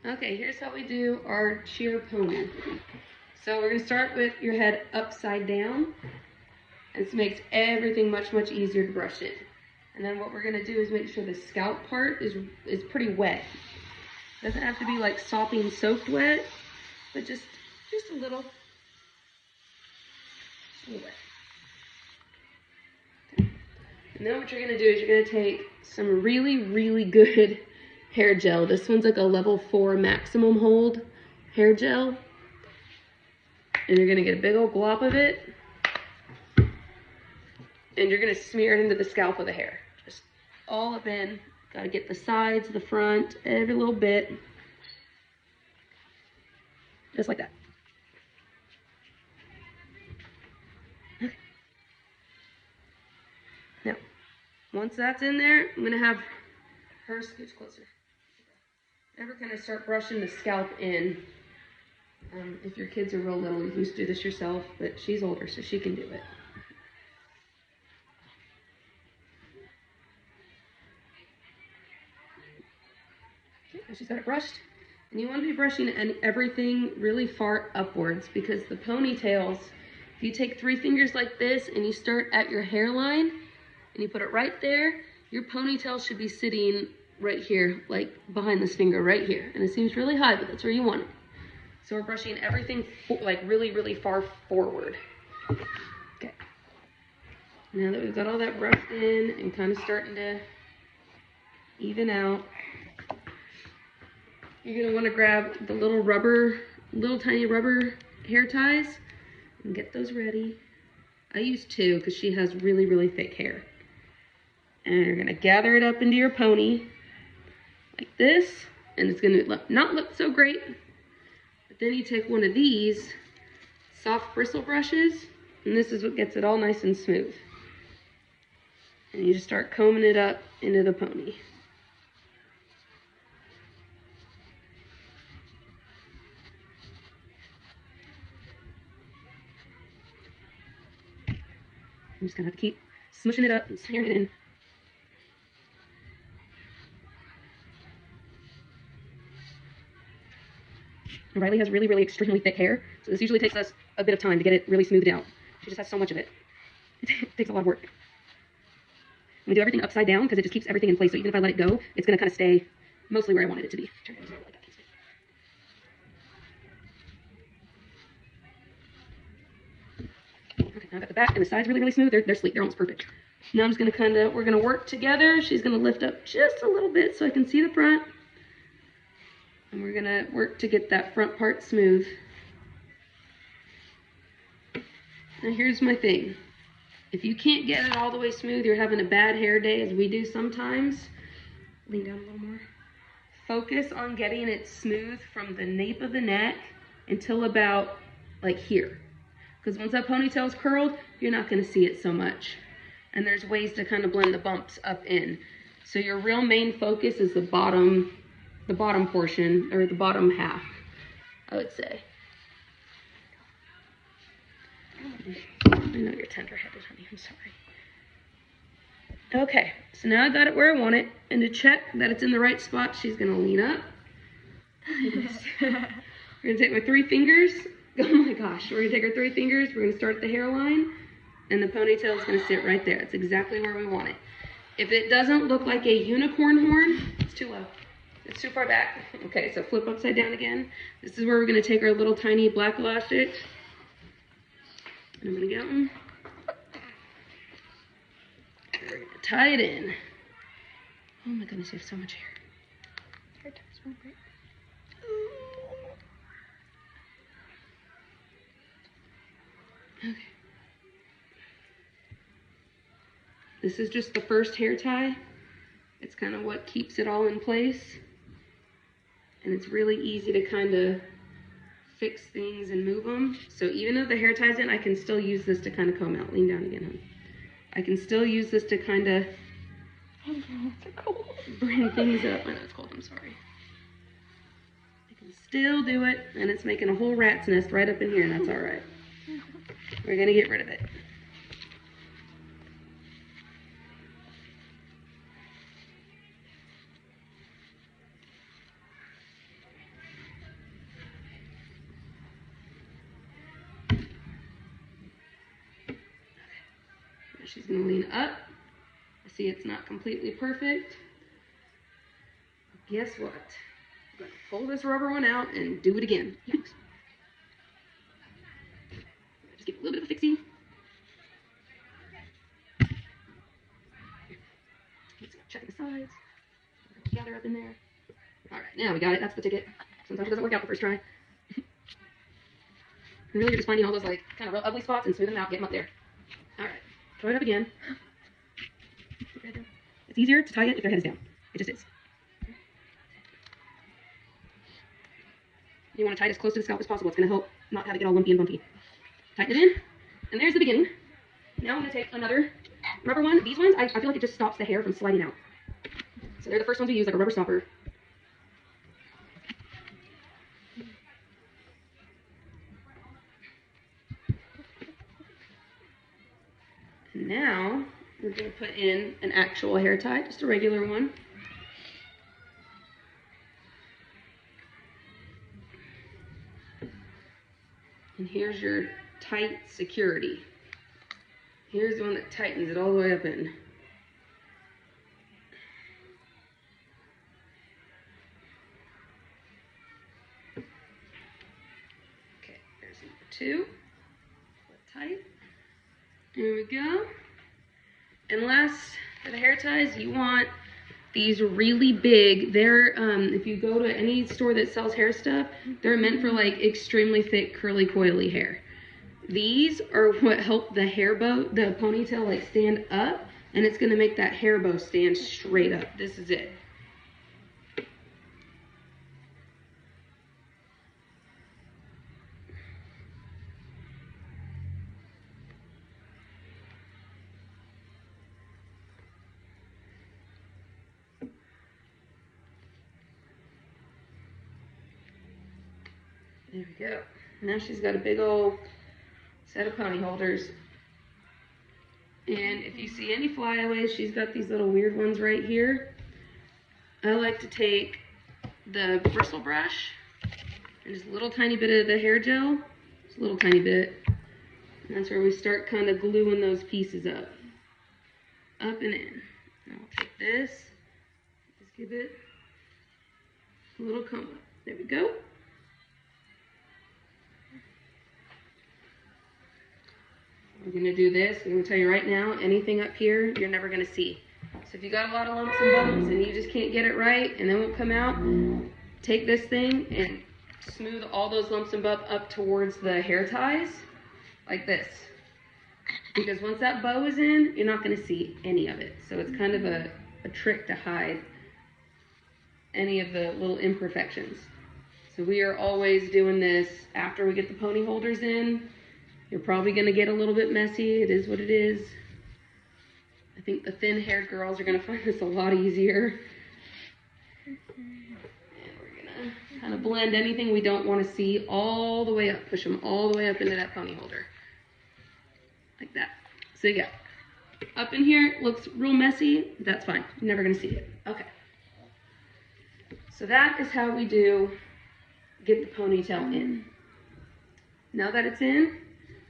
Okay, here's how we do our cheer pony. So we're gonna start with your head upside down. This makes everything much, much easier to brush it. And then what we're gonna do is make sure the scalp part is pretty wet. It doesn't have to be like sopping soaked wet, but just a little wet. Okay. And then what you're gonna do is you're gonna take some really, really good hair gel. This one's like a level 4 maximum hold hair gel. And you're gonna get a big old glop of it. And you're gonna smear it into the scalp of the hair. Just all up in. Gotta get the sides, the front, every little bit. Just like that. Okay. Now, once that's in there, I'm gonna have her scooch closer. Ever kind of start brushing the scalp in. If your kids are real little, you can just do this yourself, but she's older, so she can do it. Okay, she's got it brushed. And you want to be brushing everything really far upwards, because the ponytails, if you take 3 fingers like this and you start at your hairline and you put it right there, your ponytail should be sitting right here, like behind this finger right here. And it seems really high, but that's where you want it. So we're brushing everything like really, really far forward. Okay. Now that we've got all that brushed in and kind of starting to even out, you're gonna want to grab the little tiny rubber hair ties and get those ready. I use 2 because she has really, really thick hair. And you're gonna gather it up into your pony like this, and it's gonna not look so great. But then you take one of these soft bristle brushes, and this is what gets it all nice and smooth. And you just start combing it up into the pony. I'm just gonna have to keep smushing it up and smearing it in. Riley has really, really extremely thick hair, so this usually takes us a bit of time to get it really smoothed out. She just has so much of it. It takes a lot of work. We do everything upside down because it just keeps everything in place, so even if I let it go, it's going to kind of stay mostly where I wanted it to be. Turn it like that. Okay, now I've got the back and the sides really, really smooth. They're sleek. They're almost perfect. Now I'm just going to we're going to work together. She's going to lift up just a little bit so I can see the front. And we're going to work to get that front part smooth. Now here's my thing. If you can't get it all the way smooth, you're having a bad hair day, as we do sometimes. Lean down a little more. Focus on getting it smooth from the nape of the neck until about like here. Because once that ponytail is curled, you're not going to see it so much. And there's ways to kind of blend the bumps up in. So your real main focus is the bottom portion, or the bottom half, I would say. I know you're tender-headed, honey. I'm sorry. Okay, so now I got it where I want it. And to check that it's in the right spot, she's going to lean up. We're going to take my 3 fingers. Oh my gosh. We're going to take our 3 fingers. We're going to start at the hairline. And the ponytail is going to sit right there. It's exactly where we want it. If it doesn't look like a unicorn horn, it's too low. It's too far back. Okay, so flip upside down again. This is where we're going to take our little tiny black elastic. And I'm going to get them. We're going to tie it in. Oh my goodness, you have so much hair. Hair ties won't break. Okay. This is just the first hair tie. It's kind of what keeps it all in place. And it's really easy to kind of fix things and move them. So even though the hair tie's in, I can still use this to kind of comb out. Lean down again, honey. I can still use this to kind of bring things up. I know it's cold, I'm sorry. I can still do it, and it's making a whole rat's nest right up in here, and that's all right. We're gonna get rid of it. she's gonna lean up. I see it's not completely perfect. Guess what? I'm gonna pull this rubber one out and do it again. Yikes. Just give it a little bit of a fixie. Let's check the sides. Gather up in there. All right, now we got it. That's the ticket. Sometimes it doesn't work out the first try. Really, you're just finding all those like kind of real ugly spots and smoothing them out, get them up there. All right, try it up again. It's easier to tie it if your head is down. It just is. You want to tie it as close to the scalp as possible. It's going to help not have it get all lumpy and bumpy. Tighten it in, and there's the beginning. Now I'm going to take another rubber one. These ones, I feel like it just stops the hair from sliding out. So they're the first ones we use, like a rubber stopper. Now we're going to put in an actual hair tie, just a regular one. And here's your tight security. Here's the one that tightens it all the way up in. Okay, there's number 2. Tight. There we go. And last, for the hair ties, you want these really big. They're, if you go to any store that sells hair stuff, they're meant for like extremely thick, curly, coily hair. These are what help the hair bow, the ponytail like stand up, and it's gonna make that hair bow stand straight up. This is it. There we go. Now she's got a big old set of pony holders. And if you see any flyaways, she's got these little weird ones right here. I like to take the bristle brush and just a little tiny bit of the hair gel, just a little tiny bit. And that's where we start kind of gluing those pieces up and in. Now I'll take this, just give it a little comb up. There we go. We're gonna do this. I'm gonna tell you right now, anything up here, you're never gonna see. So if you got a lot of lumps and bumps and you just can't get it right and it won't come out, take this thing and smooth all those lumps and bumps up towards the hair ties, like this. Because once that bow is in, you're not gonna see any of it. So it's kind of a trick to hide any of the little imperfections. So we are always doing this after we get the pony holders in. You're probably going to get a little bit messy. It is what it is. I think the thin-haired girls are going to find this a lot easier. And we're going to kind of blend anything we don't want to see all the way up. Push them all the way up into that pony holder. Like that. So yeah, up in here, it looks real messy. That's fine. You're never going to see it. Okay. So that is how we get the ponytail in. Now that it's in,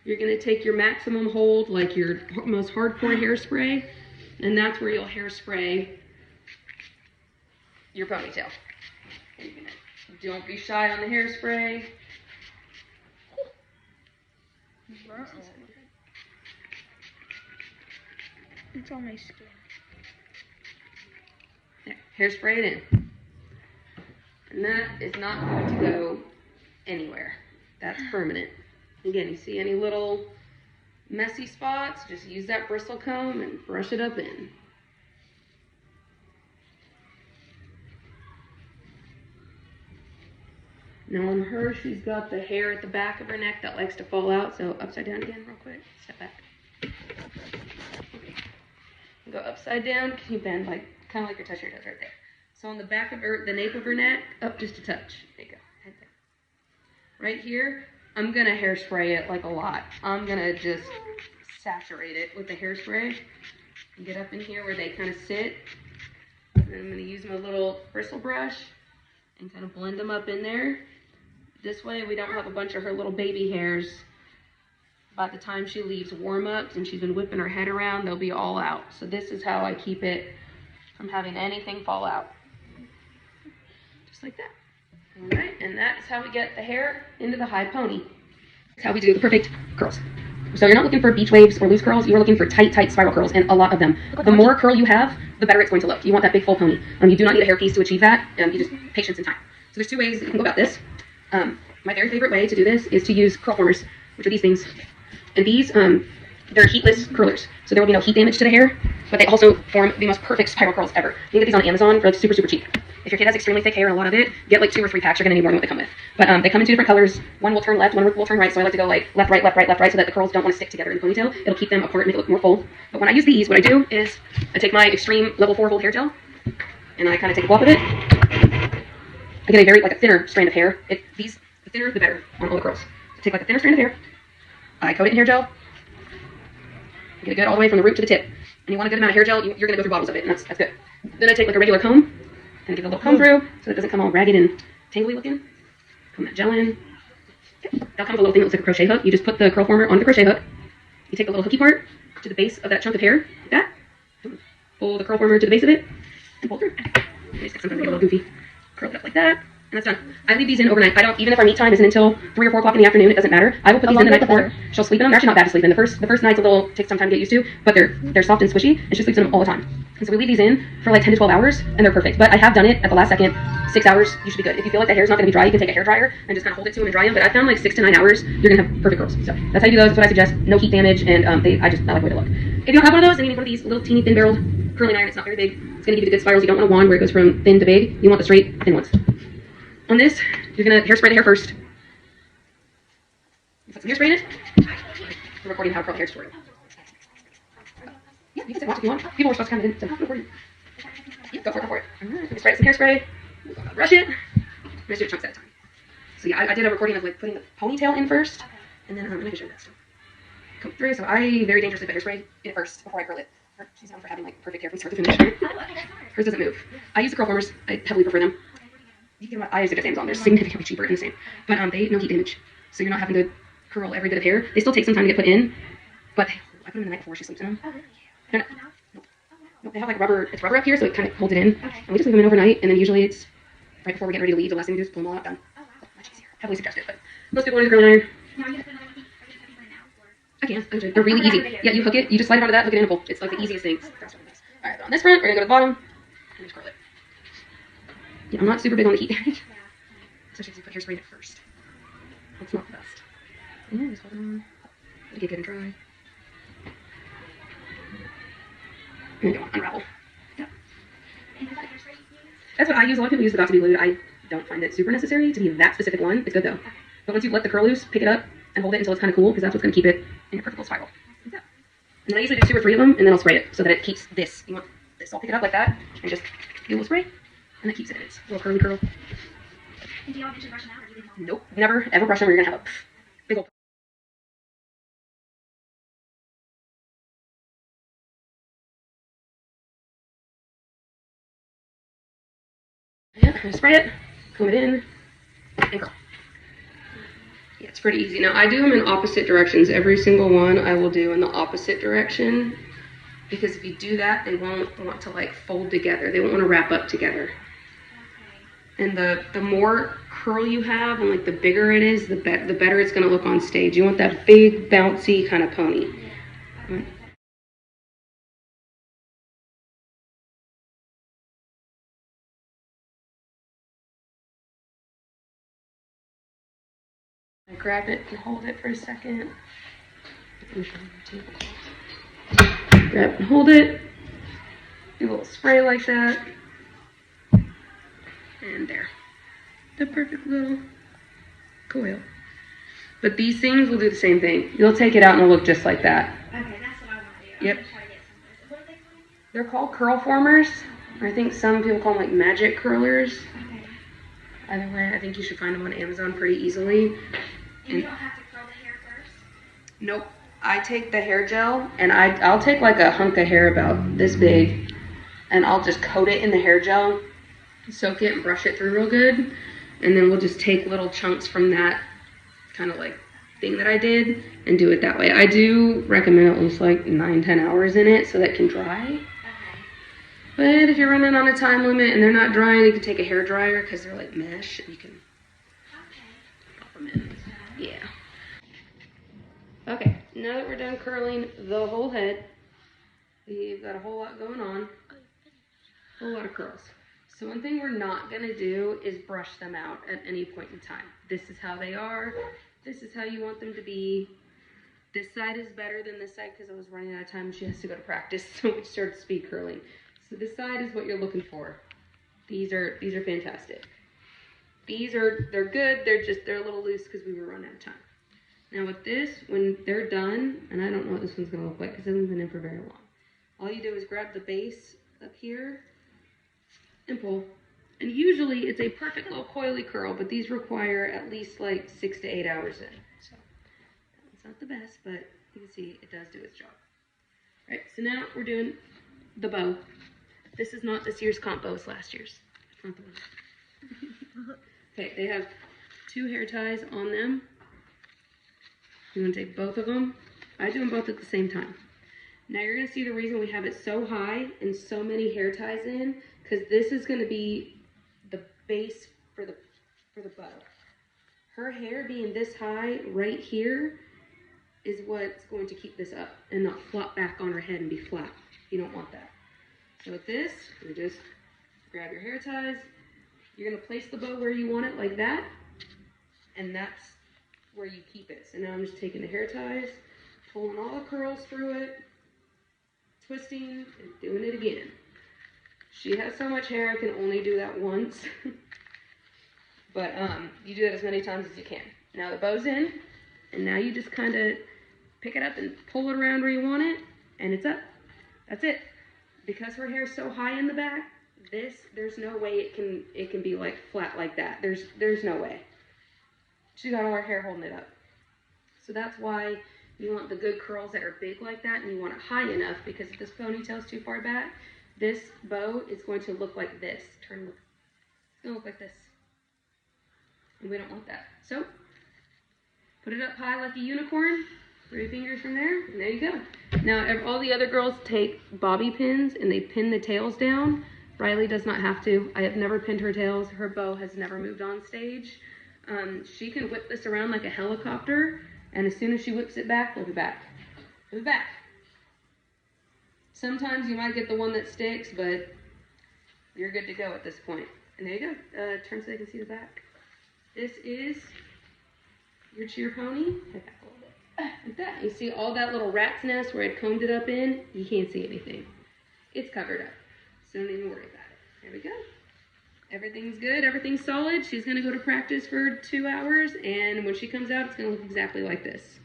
you're going to take your maximum hold, like your most hardcore hairspray, and that's where you'll hairspray your ponytail. Don't be shy on the hairspray. It's on my skin. There, hairspray it in. And that is not going to go anywhere. That's permanent. Again, you see any little messy spots, just use that bristle comb and brush it up in. Now on her, she's got the hair at the back of her neck that likes to fall out, so upside down again real quick. Step back. Go upside down. Can you bend like kind of like your tusher does right there? So on the back of her, the nape of her neck, up just a touch. There you go. Head down. Right here, I'm gonna hairspray it like a lot. I'm gonna just saturate it with the hairspray. And get up in here where they kind of sit. And I'm gonna use my little bristle brush and kind of blend them up in there. This way we don't have a bunch of her little baby hairs By the time she leaves warm-ups and she's been whipping her head around, they'll be all out. So this is how I keep it from having anything fall out. Just like that. All right, and that's how we get the hair into the high pony. That's how we do the perfect curls. So you're not looking for beach waves or loose curls. You're looking for tight, tight spiral curls, and a lot of them. The more curl you have, the better it's going to look. You want that big full pony. You do not need a hairpiece to achieve that. You just patience and time. So there's two ways that you can go about this. My very favorite way to do this is to use curl formers, which are these things. And these, they're heatless curlers. So there will be no heat damage to the hair, but they also form the most perfect spiral curls ever. You can get these on Amazon for like super, super cheap. If your kid has extremely thick hair and a lot of it, get like 2 or 3 packs. You're going to need more than what they come with. But they come in 2 different colors. One will turn left, one will turn right. So I like to go like left, right, left, right, left, right, so that the curls don't want to stick together in the ponytail. It'll keep them apart, make it look more full. But when I use these, what I do is I take my extreme level 4 hold hair gel, and I kind of take a blob of it. I get a very, like a thinner strand of hair. The thinner, the better on all the curls. So take like a thinner strand of hair. I coat it in hair gel. Get it good all the way from the root to the tip. And you want a good amount of hair gel, you're going to go through bottles of it, and that's good. Then I take like a regular comb, and give it a little comb through, so it doesn't come all ragged and tangly looking. Comb that gel in. That'll come with a little thing that looks like a crochet hook. You just put the curl former onto the crochet hook. You take the little hooky part to the base of that chunk of hair, like that. Pull the curl former to the base of it, and pull through. Sometimes they get a little goofy. Curl it up like that. And that's done. I leave these in overnight. I don't, even if our meet time isn't until 3 or 4 o'clock in the afternoon, it doesn't matter. I will put these in the night before. She'll sleep in them. They're actually not bad to sleep in. The first night's a little, takes some time to get used to, but they're soft and squishy, and she sleeps in them all the time. And so we leave these in for like 10 to 12 hours, and they're perfect. But I have done it at the last second. 6 hours, you should be good. If you feel like the hair's not going to be dry, you can take a hair dryer and just kind of hold it to them and dry them. But I found like 6 to 9 hours, you're going to have perfect curls. So that's how you do those. That's what I suggest. No heat damage, and I like the way they look. If you don't have one of those, and you need one of these little teeny thin barreled curling iron, it's not very big. It's going to give you the good spirals. You don't want a wand where it goes from thin to big. You want the straight, thin ones. On this, you're going to hairspray the hair first. You put some hairspray in it. I'm recording how to curl hair tutorial. Yeah, you can sit and watch if you want. People were supposed to come in, so I'm recording. Yeah, go for it. Alright, spray some hairspray. Brush it. I'm going to do chunks at a time. So yeah, I did a recording of like putting the ponytail in first, and then I can show you that stuff. Come through, so I very dangerously put hairspray in it first before I curl it. She's known for having like perfect hair from start to finish. Hers doesn't move. I use the curl formers. I heavily prefer them. You can I use it at Amazon. They're significantly cheaper and the same. But they no heat damage. So you're not having to curl every bit of hair. They still take some time to get put in, but I put them in the night before she sleeps in them. Nope. Nope, they have like rubber, it's rubber up here, so it kind of holds it in. And we just leave them in overnight, and then usually it's right before we get ready to leave. The last thing we do is pull them all out, done. Much easier. Heavily suggested, but most people want to curl iron. I can. They're really easy. Yeah, you hook it, you just slide it onto that, hook it in and pull. It's like the easiest things. Alright, so on this front, we're going to go to the bottom, and just curl it. Yeah, I'm not super big on the heat damage, especially if you put hairspray in it first. It's not the best. Yeah, just hold it on. Let it get good and dry. And go on, unravel. Yeah. That's what I use. A lot of people use the Got2b Glued. I don't find it super necessary to be that specific one. It's good though. But once you let the curl loose, pick it up and hold it until it's kind of cool, because that's what's going to keep it in your perfect little spiral. Like that. And then I usually do 2 or 3 of them, and then I'll spray it so that it keeps this. You want this. So I'll pick it up like that and just do a little spray. And that keeps it in its little curly curl. And do you eventually brush them out, or do you leave them on? Nope, never ever brush them, or you're gonna have a big old. Yeah, I'm gonna spray it, comb it in, and curl. Yeah, it's pretty easy. Now I do them in opposite directions. Every single one I will do in the opposite direction, because if you do that, they won't want to like fold together. They won't want to wrap up together. And the more curl you have and like the bigger it is, the better it's going to look on stage. You want that big, bouncy kind of pony. Right. I grab it and hold it for a second. Grab and hold it. Do a little spray like that. And there. The perfect little coil. But these things will do the same thing. You'll take it out and it'll look just like that. Okay, that's what I want to do. Yep. I'm gonna try to get some. What are they called? They're called curl formers. I think some people call them like magic curlers. Okay. Either way, I think you should find them on Amazon pretty easily. And you don't have to curl the hair first? Nope. I take the hair gel and I'll take like a hunk of hair about this big, and I'll just coat it in the hair gel, soak it and brush it through real good, and then we'll just take little chunks from that, kind of like thing that I did and do it that way. I do recommend at least like 9-10 hours in it so that it can dry. Okay. But if you're running on a time limit and they're not drying, you can take a hair dryer because they're like mesh and you can pop them in. Yeah. Okay, now that we're done curling the whole head, we've got a whole lot going on. A whole lot of curls. So one thing we're not going to do is brush them out at any point in time. This is how they are. This is how you want them to be. This side is better than this side because I was running out of time and she has to go to practice, so we started speed curling. So this side is what you're looking for. These are fantastic. They're good. They're a little loose because we were running out of time. Now with this, when they're done, and I don't know what this one's going to look like because it hasn't been in for very long. All you do is grab the base up here and pull. And usually it's a perfect little coily curl, but these require at least like 6 to 8 hours in. So that one's not the best, but you can see it does do its job. All right, so now we're doing the bow. This is not this year's comp bow, it's last year's. It's not the one. Okay, they have 2 hair ties on them. You want to take both of them? I do them both at the same time. Now you're going to see the reason we have it so high and so many hair ties in, because this is going to be the base for the bow. Her hair being this high right here is what's going to keep this up and not flop back on her head and be flat. You don't want that. So with this, you just grab your hair ties. You're going to place the bow where you want it like that, and that's where you keep it. So now I'm just taking the hair ties, pulling all the curls through it, twisting, and doing it again. She has so much hair, I can only do that once. But you do that as many times as you can. Now the bow's in, and now you just kind of pick it up and pull it around where you want it, and it's up. That's it. Because her hair is so high in the back, there's no way it can be like flat like that. There's no way. She's got all her hair holding it up. So that's why you want the good curls that are big like that, and you want it high enough, because if this ponytail is too far back, this bow is going to look like this. It's going to look like this. And we don't want that. So, put it up high like a unicorn. 3 fingers from there, and there you go. Now, all the other girls take bobby pins, and they pin the tails down. Riley does not have to. I have never pinned her tails. Her bow has never moved on stage. She can whip this around like a helicopter, and as soon as she whips it back, we'll be back. We'll be back. Sometimes you might get the one that sticks, but you're good to go at this point. And there you go. Turn so they can see the back. This is your cheer pony. Head back a little bit. Like that. You see all that little rat's nest where I combed it up in? You can't see anything. It's covered up. So don't even worry about it. There we go. Everything's good. Everything's solid. She's going to go to practice for 2 hours, and when she comes out, it's going to look exactly like this.